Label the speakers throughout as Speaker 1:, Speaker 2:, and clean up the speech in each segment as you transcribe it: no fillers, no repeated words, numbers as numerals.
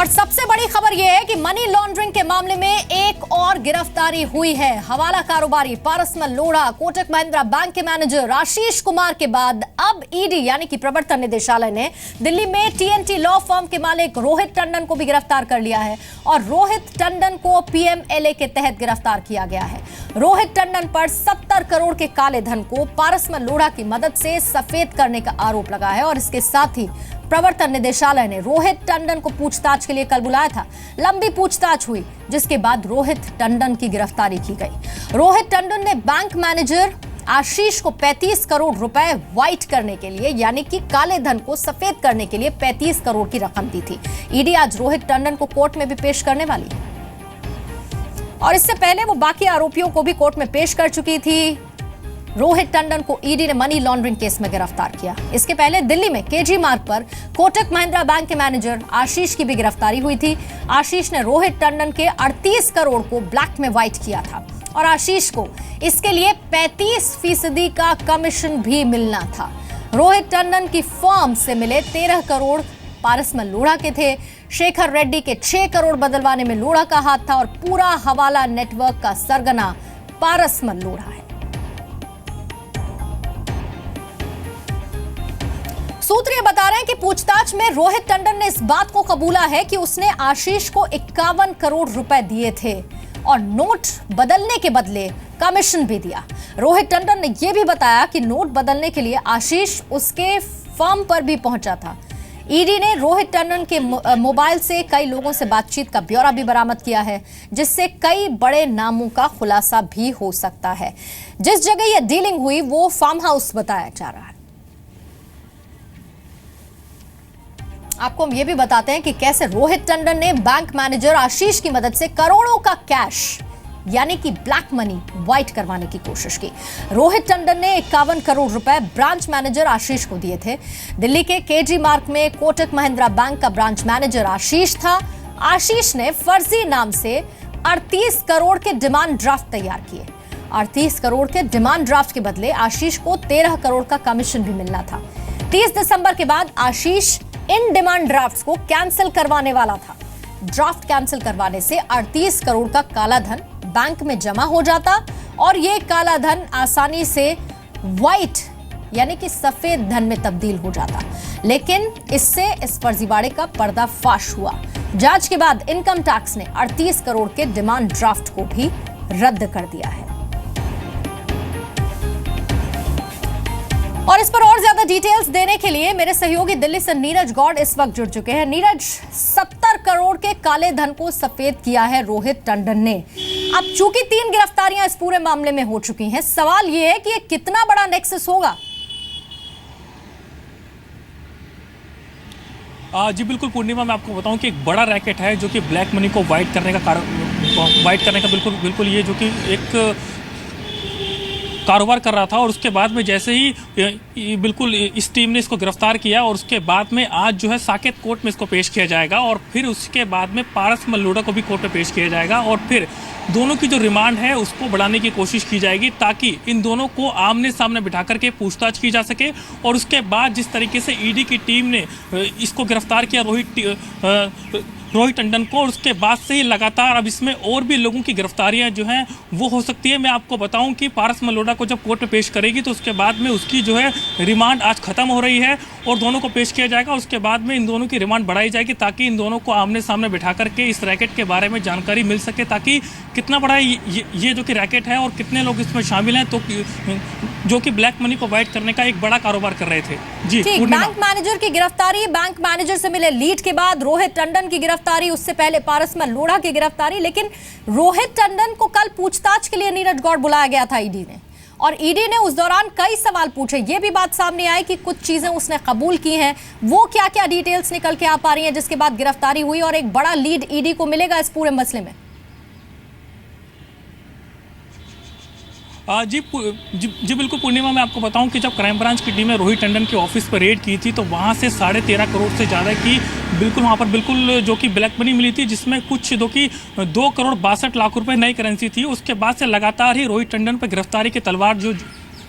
Speaker 1: और सबसे बड़ी खबर यह है कि मनी लॉन्ड्रिंग के मामले में एक और गिरफ्तारी हुई है। हवाला कारोबारी पारसमल लोढ़ा, कोटक महिंद्रा बैंक के मैनेजर आशीष कुमार के बाद अब ईडी यानी कि प्रवर्तन निदेशालय ने दिल्ली में टीएनटी लॉ फर्म के मालिक रोहित टंडन को भी गिरफ्तार कर लिया है और रोहित टंडन को पीएमएलए के तहत गिरफ्तार किया गया है। रोहित टंडन पर 70 करोड़ के काले धन को पारसमल लोढ़ा की मदद से सफेद करने का आरोप लगा है और इसके साथ ही प्रवर्तन निदेशालय ने रोहित टंडन को पूछताछ के लिए कल बुलाया था। लंबी पूछताछ हुई जिसके बाद रोहित टंडन की गिरफ्तारी की गई। रोहित टंडन ने बैंक मैनेजर आशीष को 35 करोड़ रुपए व्हाइट करने के लिए यानी कि काले धन को सफेद करने के लिए 35 करोड़ की रकम दी थी। ईडी आज रोहित टंडन को कोर्ट में भी पेश करने वाली है और इससे पहले वो बाकी आरोपियों को भी कोर्ट में पेश कर चुकी थी। रोहित टंडन को ईडी ने मनी लॉन्ड्रिंग केस में गिरफ्तार किया। इसके पहले दिल्ली में केजी मार्ग पर कोटक महिंद्रा बैंक के मैनेजर आशीष की भी गिरफ्तारी हुई थी। आशीष ने रोहित टंडन के 38 करोड़ को ब्लैक में व्हाइट किया था और आशीष को इसके लिए 35% का कमीशन भी मिलना था। रोहित टंडन की फर्म से मिले 13 करोड़ पारसमल लोढ़ा के थे। शेखर रेड्डी के 6 करोड़ बदलवाने में लोढ़ा का हाथ था और पूरा हवाला नेटवर्क का सरगना पारसमल लोढ़ा है। सूत्र ये बता रहे हैं कि पूछताछ में रोहित टंडन ने इस बात को कबूला है कि उसने आशीष को 51 करोड़ रुपए दिए थे और नोट बदलने के बदले कमीशन भी दिया। रोहित टंडन ने यह भी बताया कि नोट बदलने के लिए आशीष उसके फर्म पर भी पहुंचा था। ईडी ने रोहित टंडन के मोबाइल से कई लोगों से बातचीत का ब्यौरा भी बरामद किया है जिससे कई बड़े नामों का खुलासा भी हो सकता है। जिस जगह यह डीलिंग हुई वो फार्म हाउस बताया जा रहा है। आपको हम ये भी बताते हैं कि कैसे रोहित टंडन ने बैंक मैनेजर आशीष की मदद से करोड़ों का कैश यानी कि ब्लैक मनी व्हाइट करवाने की कोशिश की। रोहित टंडन ने 51 करोड़ रुपए ब्रांच मैनेजर आशीष को दिए थे। दिल्ली के केजी मार्ग में कोटक महिंद्रा बैंक का ब्रांच मैनेजर आशीष था। आशीष ने फर्जी नाम से 38 करोड़ के डिमांड ड्राफ्ट तैयार किए। 38 करोड़ के डिमांड ड्राफ्ट के बदले आशीष को 13 करोड़ का कमीशन भी मिलना था। 30 दिसंबर के बाद आशीष इन डिमांड ड्राफ्ट्स को कैंसिल करवाने वाला था। ड्राफ्ट कैंसिल करवाने से 38 करोड़ का काला धन बैंक में जमा हो जाता और यह काला धन आसानी से व्हाइट यानी कि सफेद धन में तब्दील हो जाता। लेकिन इससे इस फर्जीवाड़े का पर्दाफाश हुआ। जांच के बाद इनकम टैक्स ने 38 करोड़ के डिमांड ड्राफ्ट को भी रद्द कर दिया है। और इस पर और ज्यादा डिटेल्स देने के लिए मेरे सहयोगी दिल्ली से नीरज गौड़ इस वक्त जुड़ चुके हैं। नीरज, 70 करोड़ के काले धन को सफेद किया है रोहित टंडन ने। अब चूंकि 3 गिरफ्तारियां इस पूरे मामले में हो चुकी हैं, सवाल यह है कि ये कितना बड़ा नेक्सस होगा?
Speaker 2: जी बिल्कुल पूर्णिमा, मैं आपको बताऊं कि एक बड़ा रैकेट है जो कि ब्लैक मनी को व्हाइट करने का बिल्कुल ये जो कि एक कारोबार कर रहा था। और उसके बाद में जैसे ही बिल्कुल इस टीम ने इसको गिरफ्तार किया और उसके बाद में आज जो है साकेत कोर्ट में इसको पेश किया जाएगा और फिर उसके बाद में पारसमल लोढ़ा को भी कोर्ट में पेश किया जाएगा और फिर दोनों की जो रिमांड है उसको बढ़ाने की कोशिश की जाएगी ताकि इन दोनों को आमने सामने बिठा करके पूछताछ की जा सके। और उसके बाद जिस तरीके से ईडी की टीम ने इसको गिरफ्तार किया रोहित टंडन को, और उसके बाद से ही लगातार अब इसमें और भी लोगों की गिरफ्तारियां जो हैं वो हो सकती है। मैं आपको बताऊं कि पारसमल लोढ़ा को जब कोर्ट में पेश करेगी तो उसके बाद में उसकी जो है रिमांड आज खत्म हो रही है और दोनों को पेश किया जाएगा और उसके बाद में इन दोनों की रिमांड बढ़ाई जाएगी ताकि इन दोनों को आमने सामने बिठा करके इस रैकेट के बारे में जानकारी मिल सके, ताकि कितना बड़ा ये जो कि रैकेट है और कितने लोग इसमें शामिल हैं, तो जो कि ब्लैक मनी को व्हाइट करने का एक बड़ा कारोबार कर रहे थे। जी,
Speaker 1: बैंक मैनेजर की गिरफ्तारी, बैंक मैनेजर से मिले लीड के बाद रोहित टंडन की गिरफ्तारी, उससे पहले पारसमल लोढ़ा की गिरफ्तारी। लेकिन रोहित टंडन को कल पूछताछ के लिए नीरज गौड़ बुलाया गया था ईडी ने और ईडी ने उस दौरान कई सवाल पूछे। ये भी बात सामने आई कि कुछ चीजें उसने कबूल की हैं। वो क्या क्या डिटेल्स निकल के आ पा रही हैं जिसके बाद गिरफ्तारी हुई और एक बड़ा लीड ईडी को मिलेगा इस पूरे मसले में?
Speaker 2: जी बिल्कुल पूर्णिमा, मैं आपको बताऊं कि जब क्राइम ब्रांच की टीम ने रोहित टंडन के ऑफिस पर रेड की थी तो वहां से 13.5 करोड़ से ज़्यादा की वहां पर जो कि ब्लैक मनी मिली थी, जिसमें कुछ 2 करोड़ 62 लाख रुपए नई करेंसी थी। उसके बाद से लगातार ही रोहित टंडन पर गिरफ्तारी की तलवार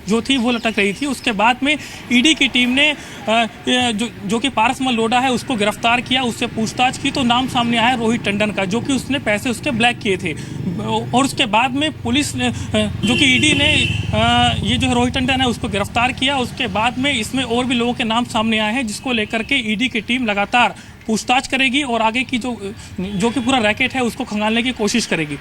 Speaker 2: जो थी वो लटक रही थी। उसके बाद में ईडी की टीम ने जो कि पारसमल लोढ़ा है उसको गिरफ्तार किया, उससे पूछताछ की तो नाम सामने आया रोहित टंडन का, जो कि उसने पैसे उसके ब्लैक किए थे। और उसके बाद में पुलिस ने जो कि ईडी ने ये जो रोहित टंडन है उसको गिरफ्तार किया। उसके बाद में इसमें और भी लोगों के नाम सामने आए हैं, जिसको लेकर के ईडी की टीम लगातार पूछताछ करेगी और आगे की जो कि पूरा रैकेट है उसको खंगालने की कोशिश करेगी।